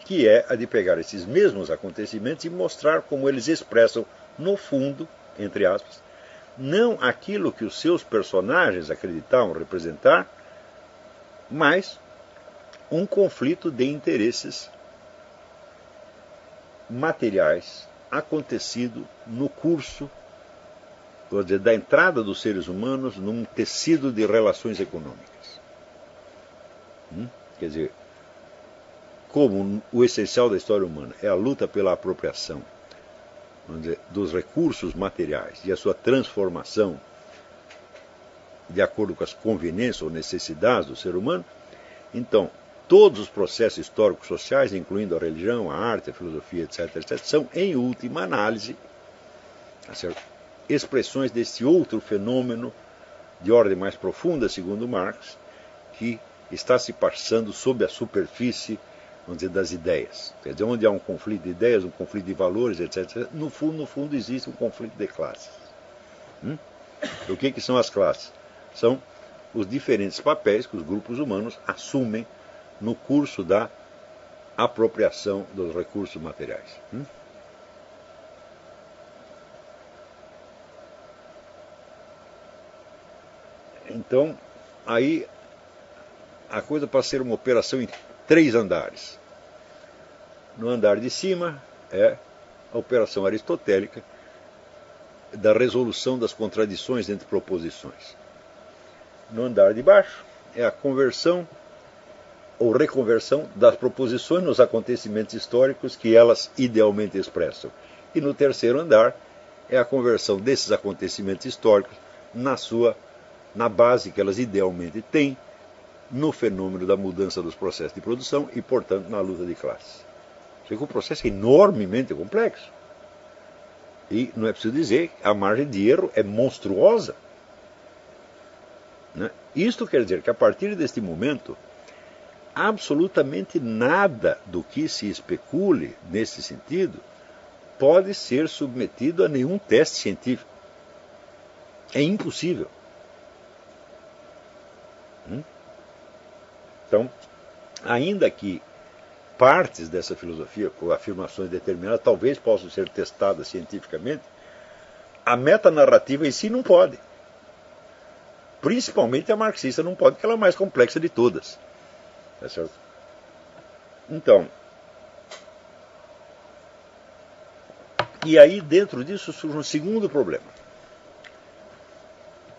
que é a de pegar esses mesmos acontecimentos e mostrar como eles expressam, no fundo, entre aspas, não aquilo que os seus personagens acreditavam representar, mas um conflito de interesses materiais acontecido no curso, vou dizer, da entrada dos seres humanos num tecido de relações econômicas. Quer dizer, como o essencial da história humana é a luta pela apropriação, vamos dizer, dos recursos materiais e a sua transformação de acordo com as conveniências ou necessidades do ser humano, então todos os processos históricos sociais, incluindo a religião, a arte, a filosofia, etc., são, em última análise, expressões desse outro fenômeno de ordem mais profunda, segundo Marx, que está se passando sob a superfície, vamos dizer, das ideias. Quer dizer, onde há um conflito de ideias, um conflito de valores, etc., no fundo existe um conflito de classes. O que são as classes? São os diferentes papéis que os grupos humanos assumem no curso da apropriação dos recursos materiais. Então, aí a coisa passa a ser uma operação em 3 andares. No andar de cima é a operação aristotélica da resolução das contradições entre proposições. No andar de baixo é a conversão ou reconversão das proposições nos acontecimentos históricos que elas idealmente expressam. E no terceiro andar é a conversão desses acontecimentos históricos na base que elas idealmente têm no fenômeno da mudança dos processos de produção e, portanto, na luta de classes. O processo é enormemente complexo. E não é preciso dizer que a margem de erro é monstruosa. Isto quer dizer que a partir deste momento, absolutamente nada do que se especule nesse sentido pode ser submetido a nenhum teste científico. É impossível. Então, ainda que partes dessa filosofia, por afirmações determinadas, talvez possam ser testadas cientificamente, a metanarrativa em si não pode. Principalmente a marxista não pode, porque ela é a mais complexa de todas. Tá certo? Então, e aí dentro disso surge um segundo problema.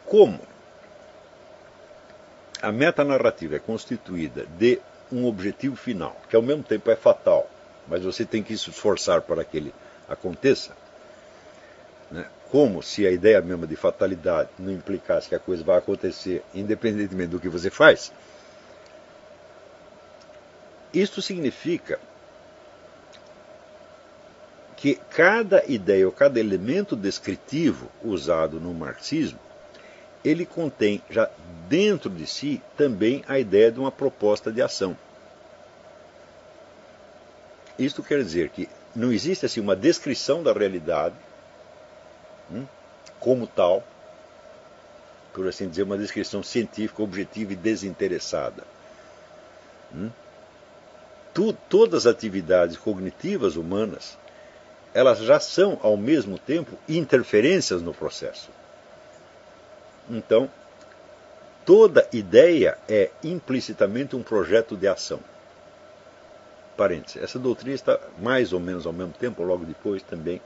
Como a metanarrativa é constituída de um objetivo final, que ao mesmo tempo é fatal, mas você tem que se esforçar para que ele aconteça, como se a ideia mesma de fatalidade não implicasse que a coisa vai acontecer independentemente do que você faz. Isto significa que cada ideia ou cada elemento descritivo usado no marxismo, ele contém já dentro de si também a ideia de uma proposta de ação. Isto quer dizer que não existe assim uma descrição da realidade como tal, por assim dizer, uma descrição científica, objetiva e desinteressada. Todas as atividades cognitivas humanas, elas já são ao mesmo tempo interferências no processo. Então, toda ideia é implicitamente um projeto de ação. Parênteses, essa doutrina está mais ou menos ao mesmo tempo, logo depois também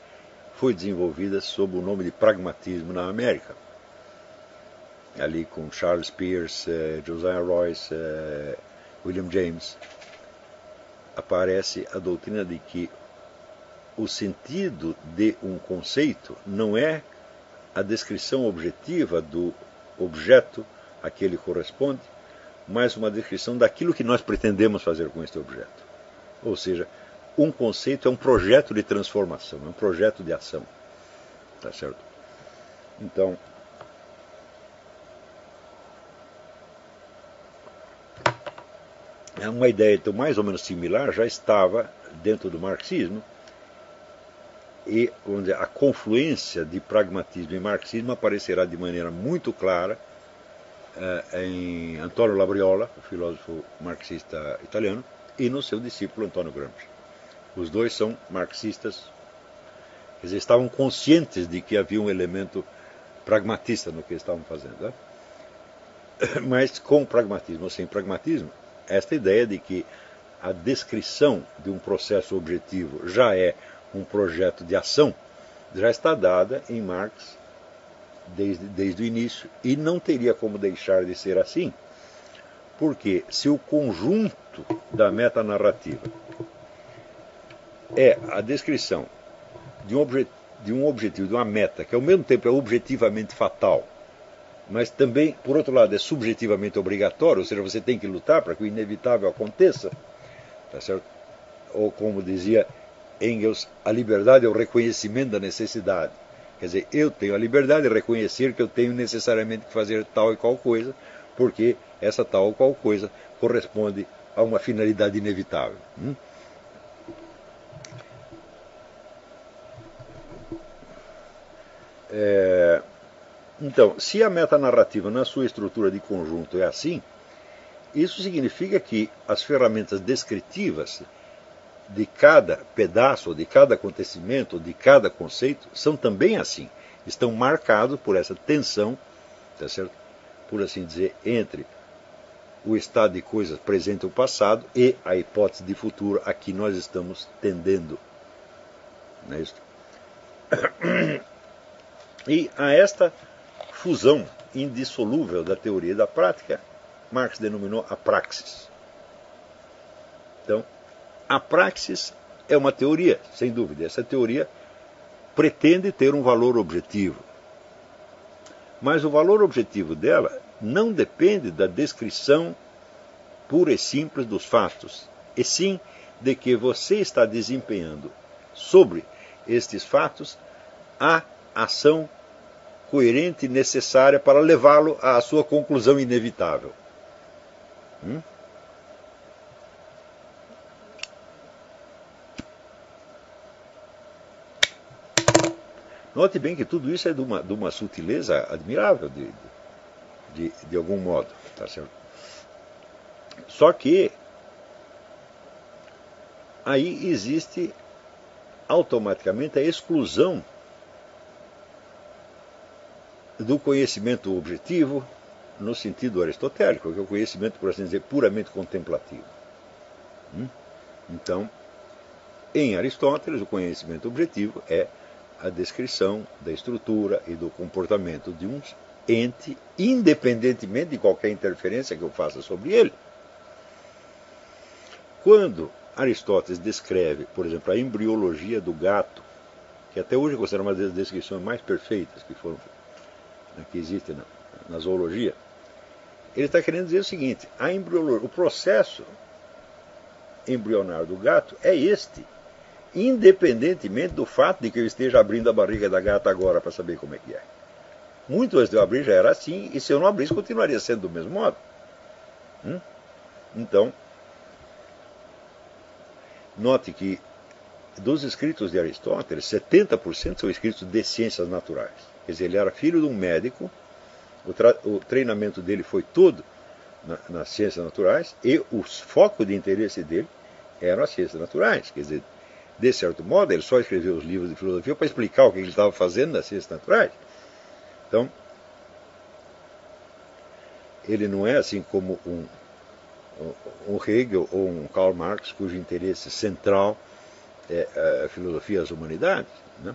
foi desenvolvida sob o nome de pragmatismo na América. Ali com Charles Peirce, Josiah Royce, William James, aparece a doutrina de que o sentido de um conceito não é a descrição objetiva do objeto a que ele corresponde, mas uma descrição daquilo que nós pretendemos fazer com este objeto. Ou seja, um conceito é um projeto de transformação, é um projeto de ação. Tá certo? Então, uma ideia então, mais ou menos similar já estava dentro do marxismo, e vamos dizer, a confluência de pragmatismo e marxismo aparecerá de maneira muito clara em Antonio Labriola, o filósofo marxista italiano, e no seu discípulo Antonio Gramsci. Os dois são marxistas, quer dizer, estavam conscientes de que havia um elemento pragmatista no que estavam fazendo. Mas com pragmatismo ou sem pragmatismo, esta ideia de que a descrição de um processo objetivo já é um projeto de ação, já está dada em Marx desde o início, e não teria como deixar de ser assim, porque se o conjunto da metanarrativa é a descrição de um objetivo, de uma meta, que ao mesmo tempo é objetivamente fatal, mas também, por outro lado, é subjetivamente obrigatório, ou seja, você tem que lutar para que o inevitável aconteça, tá certo? Ou como dizia Engels, a liberdade é o reconhecimento da necessidade. Quer dizer, eu tenho a liberdade de reconhecer que eu tenho necessariamente que fazer tal e qual coisa, porque essa tal ou qual coisa corresponde a uma finalidade inevitável. Então, se a metanarrativa na sua estrutura de conjunto é assim, isso significa que as ferramentas descritivas de cada pedaço, de cada acontecimento, de cada conceito, são também assim. Estão marcados por essa tensão, tá certo? Por assim dizer, entre o estado de coisas presente ou passado e a hipótese de futuro a que nós estamos tendendo. Não é isso? E a esta fusão indissolúvel da teoria e da prática, Marx denominou a praxis. Então, a praxis é uma teoria, sem dúvida. Essa teoria pretende ter um valor objetivo. Mas o valor objetivo dela não depende da descrição pura e simples dos fatos, e sim de que você está desempenhando sobre estes fatos a ação coerente e necessária para levá-lo à sua conclusão inevitável. Note bem que tudo isso é de uma sutileza admirável, de algum modo. Tá certo? Só que aí existe automaticamente a exclusão do conhecimento objetivo no sentido aristotélico, que é o conhecimento, por assim dizer, puramente contemplativo. Então, em Aristóteles, o conhecimento objetivo é a descrição da estrutura e do comportamento de um ente, independentemente de qualquer interferência que eu faça sobre ele. Quando Aristóteles descreve, por exemplo, a embriologia do gato, que até hoje é considerada uma das descrições mais perfeitas que existem na zoologia, ele está querendo dizer o seguinte: o processo embrionário do gato é este, independentemente do fato de que eu esteja abrindo a barriga da gata agora para saber como é que é. Muito antes de eu abrir já era assim, e se eu não abrisse continuaria sendo do mesmo modo. Então, note que dos escritos de Aristóteles, 70% são escritos de ciências naturais. Quer dizer, ele era filho de um médico, o treinamento dele foi todo nas ciências naturais, e o foco de interesse dele eram as ciências naturais. Quer dizer, de certo modo, ele só escreveu os livros de filosofia para explicar o que ele estava fazendo nas ciências naturais. Então, ele não é assim como um Hegel ou um Karl Marx, cujo interesse central é a filosofia e as humanidades. Né?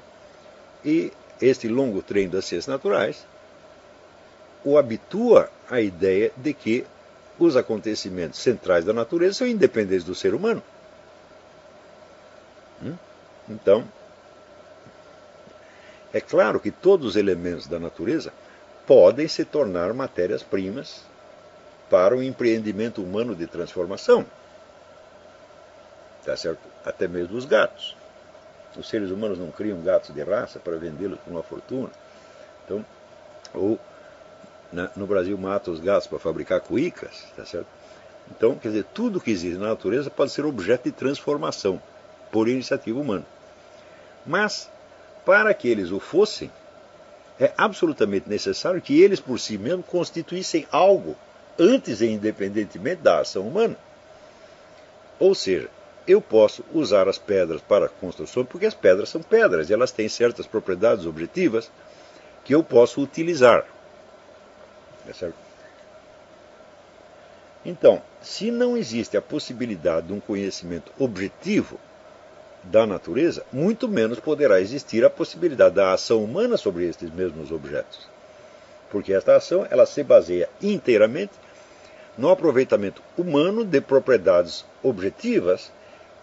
E este longo treino das ciências naturais o habitua à ideia de que os acontecimentos centrais da natureza são independentes do ser humano. Então, é claro que todos os elementos da natureza podem se tornar matérias-primas para o empreendimento humano de transformação. Tá certo? Até mesmo os gatos. Os seres humanos não criam gatos de raça para vendê-los por uma fortuna. Então, ou no Brasil matam os gatos para fabricar cuícas. Tá certo? Então, quer dizer, tudo que existe na natureza pode ser objeto de transformação por iniciativa humana. Mas, para que eles o fossem, é absolutamente necessário que eles por si mesmos constituíssem algo antes e independentemente da ação humana. Ou seja, eu posso usar as pedras para construção porque as pedras são pedras e elas têm certas propriedades objetivas que eu posso utilizar. É certo? Então, se não existe a possibilidade de um conhecimento objetivo da natureza, muito menos poderá existir a possibilidade da ação humana sobre estes mesmos objetos. Porque esta ação ela se baseia inteiramente no aproveitamento humano de propriedades objetivas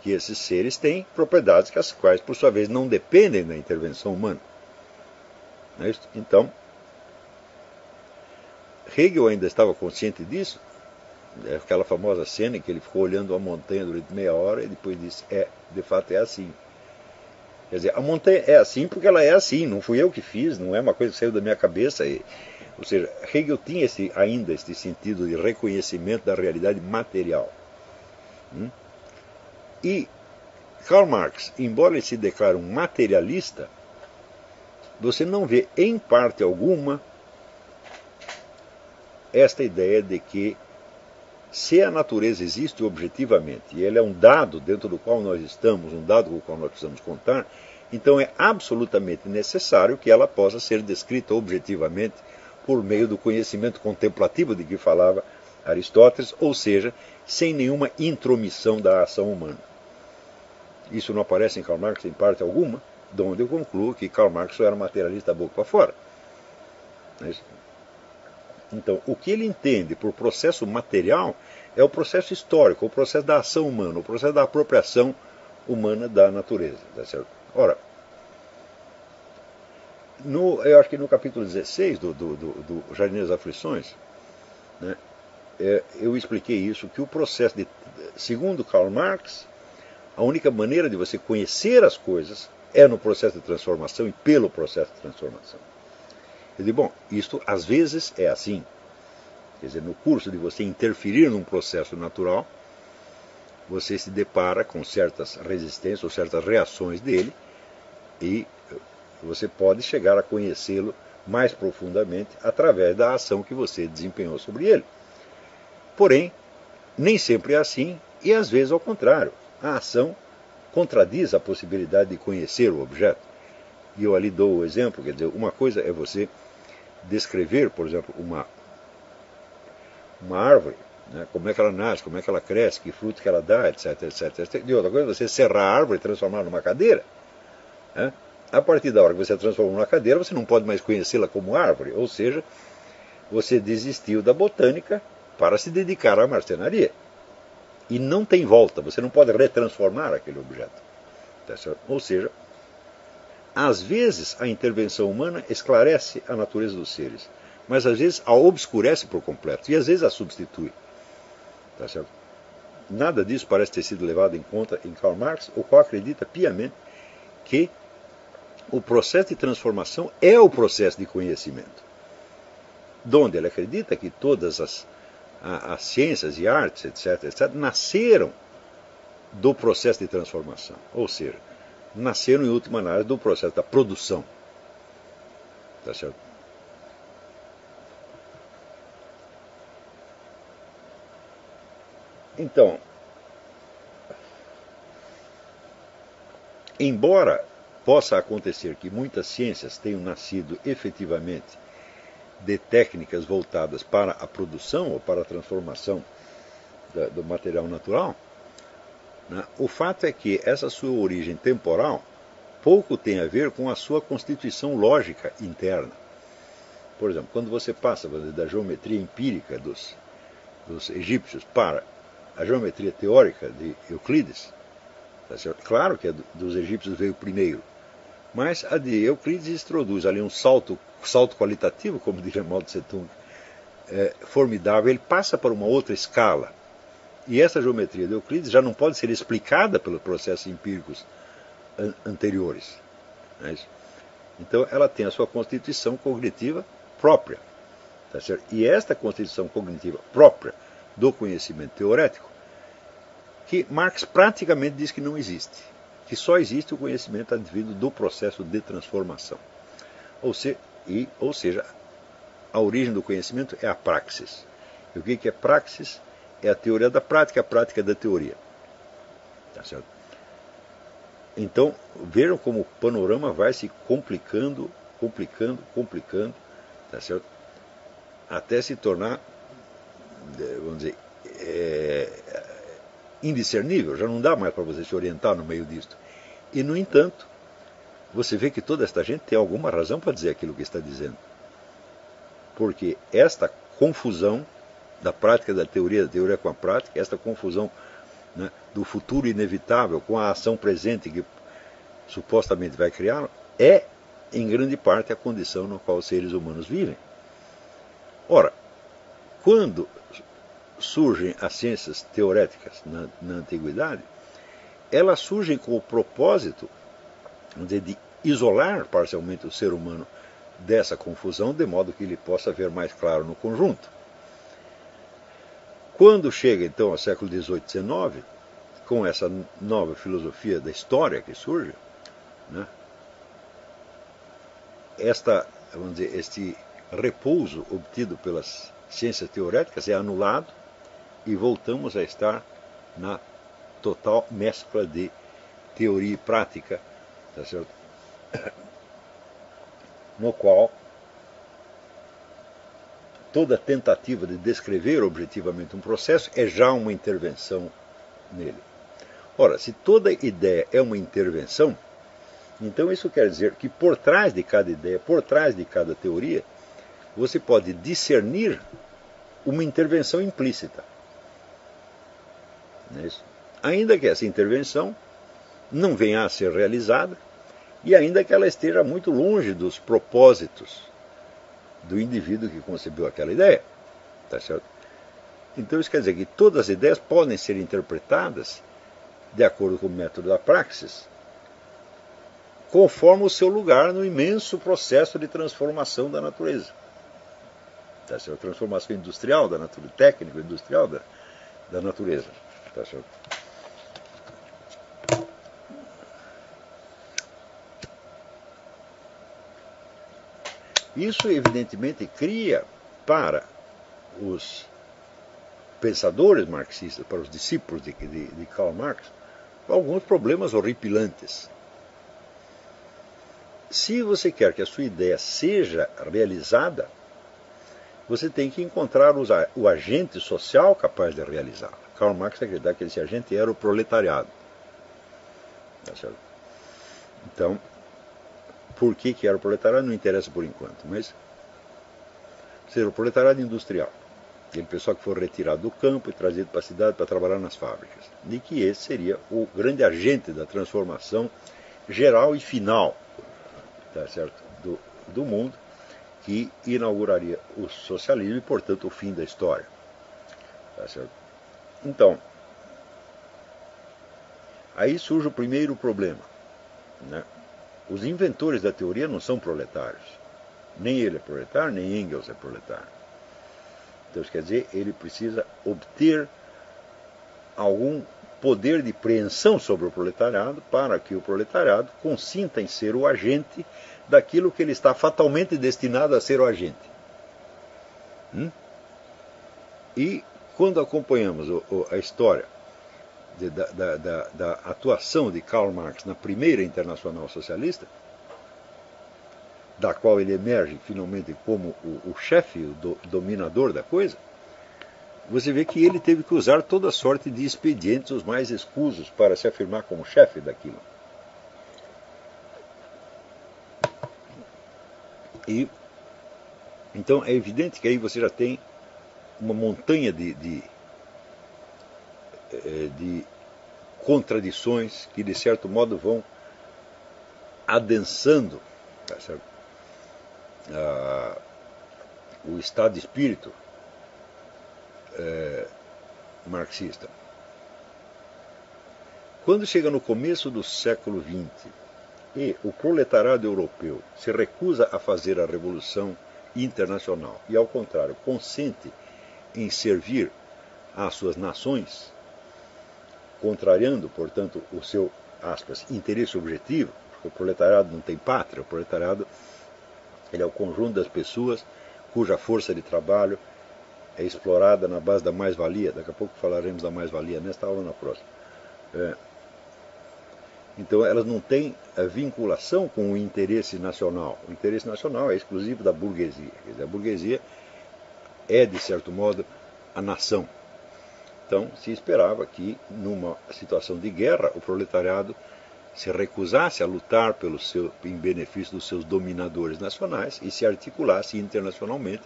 que esses seres têm, propriedades que as quais, por sua vez, não dependem da intervenção humana. Não é isso? Então, Hegel ainda estava consciente disso. É aquela famosa cena em que ele ficou olhando a montanha durante meia hora e depois disse, de fato é assim. Quer dizer, a montanha é assim porque ela é assim, não fui eu que fiz, não é uma coisa que saiu da minha cabeça. Ou seja, Hegel tinha ainda este sentido de reconhecimento da realidade material. E Karl Marx, embora ele se declare um materialista, você não vê em parte alguma esta ideia de que se a natureza existe objetivamente, e ela é um dado dentro do qual nós estamos, um dado com o qual nós precisamos contar, então é absolutamente necessário que ela possa ser descrita objetivamente por meio do conhecimento contemplativo de que falava Aristóteles, ou seja, sem nenhuma intromissão da ação humana. Isso não aparece em Karl Marx em parte alguma, de onde eu concluo que Karl Marx só era materialista da boca para fora. Então, o que ele entende por processo material é o processo histórico, o processo da ação humana, o processo da apropriação humana da natureza. Tá certo? Ora, eu acho que no capítulo 16 do Jardim das Aflições, né, eu expliquei isso, que o processo segundo Karl Marx, a única maneira de você conhecer as coisas é no processo de transformação e pelo processo de transformação. Eu digo, bom, isto às vezes é assim. Quer dizer, no curso de você interferir num processo natural, você se depara com certas resistências ou certas reações dele e você pode chegar a conhecê-lo mais profundamente através da ação que você desempenhou sobre ele. Porém, nem sempre é assim e às vezes ao contrário. A ação contradiz a possibilidade de conhecer o objeto. E eu ali dou o exemplo, quer dizer, uma coisa é você descrever, por exemplo, uma árvore, né, como é que ela nasce, como é que ela cresce, que frutos que ela dá, etc, etc, etc. E outra coisa é você serrar a árvore e transformar numa cadeira. Né? A partir da hora que você transforma numa cadeira, você não pode mais conhecê-la como árvore, ou seja, você desistiu da botânica para se dedicar à marcenaria. E não tem volta, você não pode retransformar aquele objeto. Tá certo? Ou seja, às vezes a intervenção humana esclarece a natureza dos seres, mas às vezes a obscurece por completo e às vezes a substitui. Tá certo? Nada disso parece ter sido levado em conta em Karl Marx, o qual acredita piamente que o processo de transformação é o processo de conhecimento. Donde ele acredita que todas as ciências e artes, etc., etc., nasceram do processo de transformação. Ou seja, nasceram, em última análise, do processo da produção. Tá certo? Então, embora possa acontecer que muitas ciências tenham nascido efetivamente de técnicas voltadas para a produção ou para a transformação do material natural, né, o fato é que essa sua origem temporal pouco tem a ver com a sua constituição lógica interna. Por exemplo, quando você passa da geometria empírica dos egípcios para a geometria teórica de Euclides, tá certo? Claro que a dos egípcios veio primeiro, mas a de Euclides introduz ali um salto qualitativo, como diria Mao Tse Tung, formidável. Ele passa para uma outra escala. E essa geometria de Euclides já não pode ser explicada pelos processos empíricos anteriores. Não é isso? Então ela tem a sua constituição cognitiva própria. Tá certo? E esta constituição cognitiva própria do conhecimento teorético, que Marx praticamente diz que não existe, que só existe o conhecimento advindo do processo de transformação. Ou seja, a origem do conhecimento é a praxis. E o que é praxis? É a teoria da prática, a prática da teoria. Tá certo? Então, vejam como o panorama vai se complicando, tá certo? Até se tornar, vamos dizer, indiscernível. Já não dá mais para você se orientar no meio disto. E, no entanto, você vê que toda esta gente tem alguma razão para dizer aquilo que está dizendo. Porque esta confusão da prática da teoria com a prática, esta confusão, né, do futuro inevitável com a ação presente que supostamente vai criá-lo, é, em grande parte, a condição na qual os seres humanos vivem. Ora, quando surgem as ciências teoréticas na antiguidade, elas surgem com o propósito de isolar parcialmente o ser humano dessa confusão, de modo que ele possa ver mais claro no conjunto. Quando chega então ao século XVIII e XIX, com essa nova filosofia da história que surge, né, vamos dizer, este repouso obtido pelas ciências teoréticas é anulado e voltamos a estar na total mescla de teoria e prática, tá certo? No qual toda tentativa de descrever objetivamente um processo é já uma intervenção nele. Ora, se toda ideia é uma intervenção, então isso quer dizer que por trás de cada ideia, por trás de cada teoria, você pode discernir uma intervenção implícita. Não é isso? Ainda que essa intervenção não venha a ser realizada, e ainda que ela esteja muito longe dos propósitos do indivíduo que concebeu aquela ideia. Tá certo? Então isso quer dizer que todas as ideias podem ser interpretadas de acordo com o método da praxis, conforme o seu lugar no imenso processo de transformação da natureza. Tá certo? Transformação industrial da natureza, técnico-industrial da natureza. Tá certo? Isso, evidentemente, cria para os pensadores marxistas, para os discípulos de Karl Marx, alguns problemas horripilantes. Se você quer que a sua ideia seja realizada, você tem que encontrar o agente social capaz de realizá-la. Karl Marx acreditava que esse agente era o proletariado. Tá certo? Então, por que era o proletariado não interessa por enquanto, mas seria o proletariado industrial, aquele pessoal que for retirado do campo e trazido para a cidade para trabalhar nas fábricas, e que esse seria o grande agente da transformação geral e final, tá certo, do mundo, que inauguraria o socialismo e, portanto, o fim da história. Tá certo? Então, aí surge o primeiro problema, né? Os inventores da teoria não são proletários. Nem ele é proletário, nem Engels é proletário. Então, isso quer dizer, ele precisa obter algum poder de preensão sobre o proletariado para que o proletariado consinta em ser o agente daquilo que ele está fatalmente destinado a ser o agente. E quando acompanhamos a história da atuação de Karl Marx na primeira Internacional Socialista, da qual ele emerge finalmente como o chefe, o dominador da coisa, você vê que ele teve que usar toda sorte de expedientes os mais escusos para se afirmar como chefe daquilo. E então é evidente que aí você já tem uma montanha de contradições que, de certo modo, vão adensando, tá certo, o estado de espírito marxista. Quando chega no começo do século XX e o proletariado europeu se recusa a fazer a revolução internacional e, ao contrário, consente em servir às suas nações, contrariando, portanto, o seu, aspas, interesse objetivo, porque o proletariado não tem pátria, o proletariado ele é o conjunto das pessoas cuja força de trabalho é explorada na base da mais-valia. Daqui a pouco falaremos da mais-valia, nesta aula ou na próxima. Então elas não têm a vinculação com o interesse nacional. O interesse nacional é exclusivo da burguesia. Quer dizer, a burguesia é, de certo modo, a nação. Então se esperava que, numa situação de guerra, o proletariado se recusasse a lutar em benefício dos seus dominadores nacionais e se articulasse internacionalmente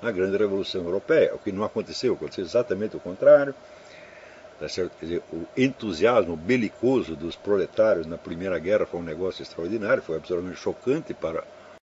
na grande Revolução Europeia. O que não aconteceu exatamente o contrário. Tá certo? Quer dizer, o entusiasmo belicoso dos proletários na Primeira Guerra foi um negócio extraordinário, foi absolutamente chocante para